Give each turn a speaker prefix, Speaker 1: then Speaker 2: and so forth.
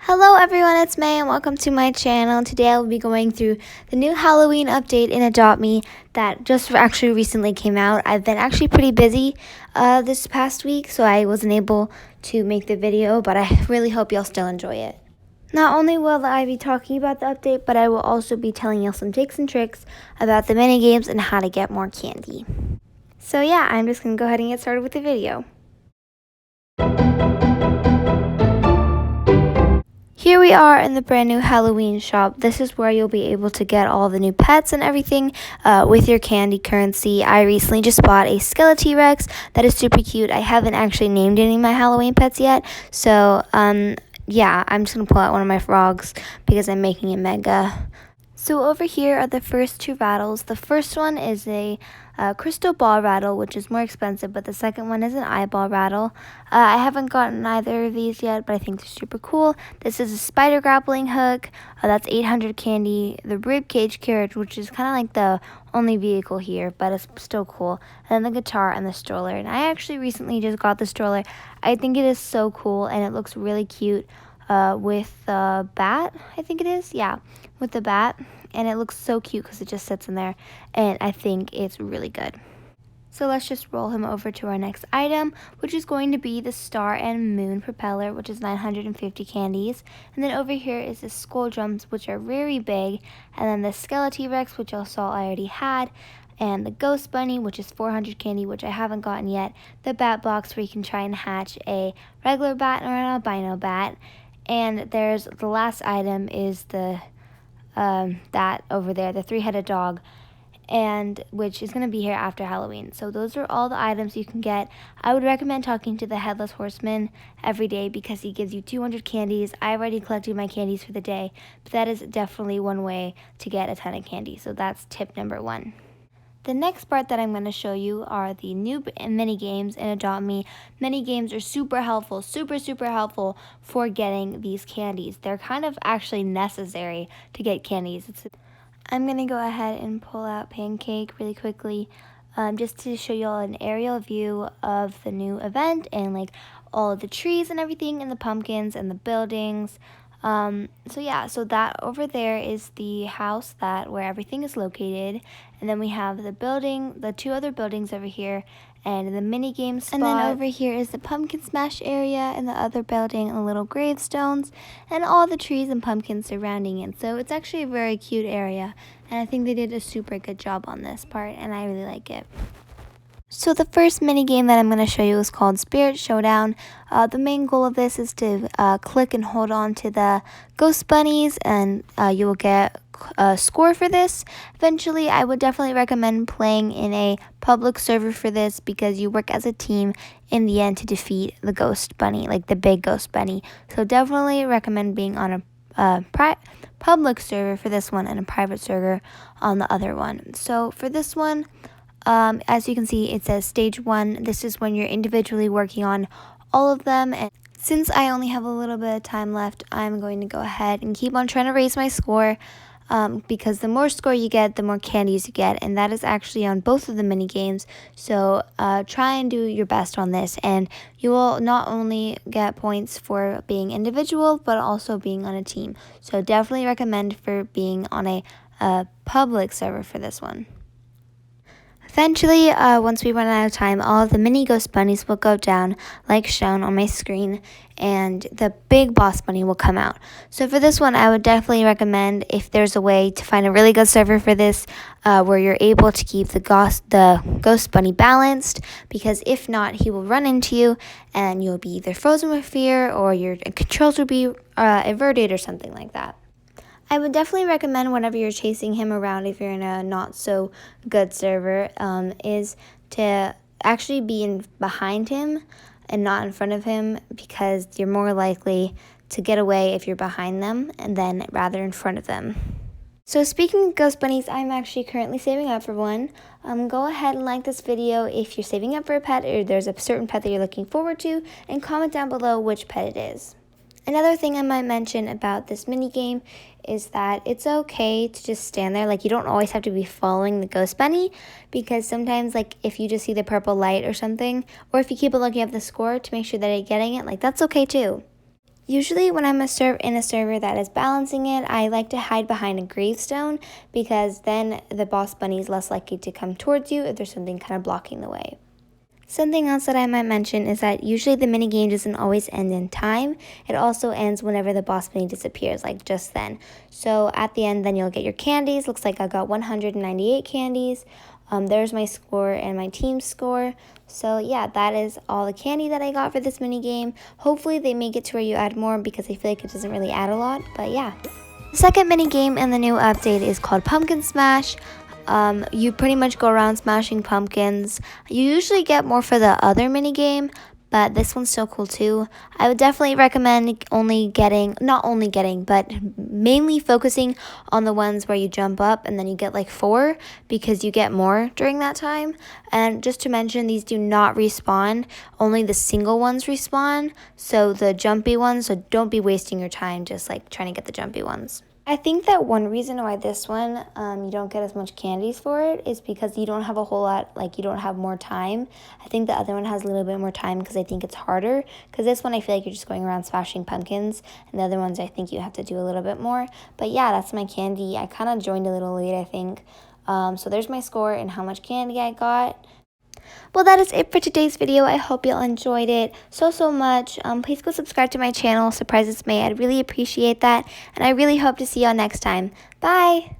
Speaker 1: Hello everyone, it's May and welcome to my channel. Today I will be going through the new Halloween update in Adopt Me that just actually recently came out. I've been actually pretty busy this past week, so I wasn't able to make the video, but I really hope y'all still enjoy it. Not only will I be talking about the update, but I will also be telling you some tips and tricks about the mini games and how to get more candy. So yeah, I'm just going to go ahead and get started with the video. Here we are in the brand new Halloween shop. This is where you'll be able to get all the new pets and everything with your candy currency. I recently just bought a Skeleton Rex that is super cute. I haven't actually named any of my Halloween pets yet. So, yeah, I'm just going to pull out one of my frogs because I'm making it mega. So over here are the first two rattles. The first one is a crystal ball rattle, which is more expensive, but the second one is an eyeball rattle. I haven't gotten either of these yet, but I think they're super cool. This is a spider grappling hook. That's 800 candy. The rib cage carriage, which is kind of like the only vehicle here, but it's still cool. And then the guitar and the stroller. And I actually recently just got the stroller. I think it is so cool, and it looks really cute with the bat, I think it is. Yeah, with the bat. And it looks so cute because it just sits in there, and I think it's really good. So let's just roll him over to our next item, which is going to be the Star and Moon propeller, which is 950 candies. And then over here is the skull drums, which are very big, and then the Skeleton Rex, which y'all saw I already had, and the Ghost Bunny, which is 400 candy, which I haven't gotten yet, the bat box where you can try and hatch a regular bat or an albino bat, and there's the last item is the that over there, the three-headed dog, and which is going to be here after Halloween. So those are all the items you can get. I would recommend talking to the Headless Horseman every day because he gives you 200 candies. I already collected my candies for the day, but that is definitely one way to get a ton of candy. So that's tip number 1. The next part that I'm going to show you are the new mini games in Adopt Me. Mini games are super helpful, super helpful for getting these candies. They're kind of actually necessary to get candies. I'm going to go ahead and pull out Pancake really quickly just to show you all an aerial view of the new event and like all of the trees and everything and the pumpkins and the buildings. So yeah, so that over there is the house where everything is located, and then we have the building, the two other buildings over here, and the mini game spot. And then over here is the pumpkin smash area and the other building and the little gravestones and all the trees and pumpkins surrounding it. So it's actually a very cute area, and I think they did a super good job on this part, and I really like it. So the first mini game that I'm going to show you is called Spirit Showdown. The main goal of this is to click and hold on to the ghost bunnies, and you will get a score for this. Eventually, I would definitely recommend playing in a public server for this because you work as a team in the end to defeat the ghost bunny, like the big ghost bunny. So definitely recommend being on a public server for this one and a private server on the other one. So for this one, as you can see, it says stage 1. This is when you're individually working on all of them. And since I only have a little bit of time left, I'm going to go ahead and keep on trying to raise my score because the more score you get, the more candies you get. And that is actually on both of the mini games. So try and do your best on this. And you will not only get points for being individual, but also being on a team. So definitely recommend for being on a public server for this one. Eventually, once we run out of time, all of the mini ghost bunnies will go down like shown on my screen, and the big boss bunny will come out. So for this one, I would definitely recommend if there's a way to find a really good server for this where you're able to keep the ghost bunny balanced, because if not, he will run into you and you'll be either frozen with fear or your controls will be averted or something like that. I would definitely recommend whenever you're chasing him around, if you're in a not so good server, is to actually be behind him and not in front of him, because you're more likely to get away if you're behind them and then rather in front of them. So speaking of ghost bunnies, I'm actually currently saving up for one. Go ahead and like this video if you're saving up for a pet or there's a certain pet that you're looking forward to, and comment down below which pet it is. Another thing I might mention about this mini game is that it's okay to just stand there. Like, you don't always have to be following the ghost bunny, because sometimes, like, if you just see the purple light or something, or if you keep a looking at the score to make sure that you're getting it, like, that's okay too. Usually when I'm in a server that is balancing it, I like to hide behind a gravestone because then the boss bunny is less likely to come towards you if there's something kind of blocking the way. Something else that I might mention is that usually the minigame doesn't always end in time. It also ends whenever the boss bunny disappears, like just then. So at the end, then you'll get your candies. Looks like I got 198 candies. There's my score and my team's score. So yeah, that is all the candy that I got for this minigame. Hopefully they make it to where you add more because I feel like it doesn't really add a lot. But yeah. The second minigame in the new update is called Pumpkin Smash. You pretty much go around smashing pumpkins. You usually get more for the other minigame, but this one's so cool too. I would definitely recommend but mainly focusing on the ones where you jump up and then you get like 4 because you get more during that time. And just to mention, these do not respawn, only the single ones respawn, so the jumpy ones, so don't be wasting your time just like trying to get the jumpy ones. I think that one reason why this one you don't get as much candies for it is because you don't have a whole lot, like you don't have more time. I think the other one has a little bit more time because I think it's harder. Because this one I feel like you're just going around smashing pumpkins, and the other ones I think you have to do a little bit more. But yeah, that's my candy. I kind of joined a little late, I think. So there's my score and how much candy I got. Well, that is it for today's video. I hope you all enjoyed it so much. Please go subscribe to my channel, Surprises May. I'd really appreciate that. And I really hope to see y'all next time. Bye!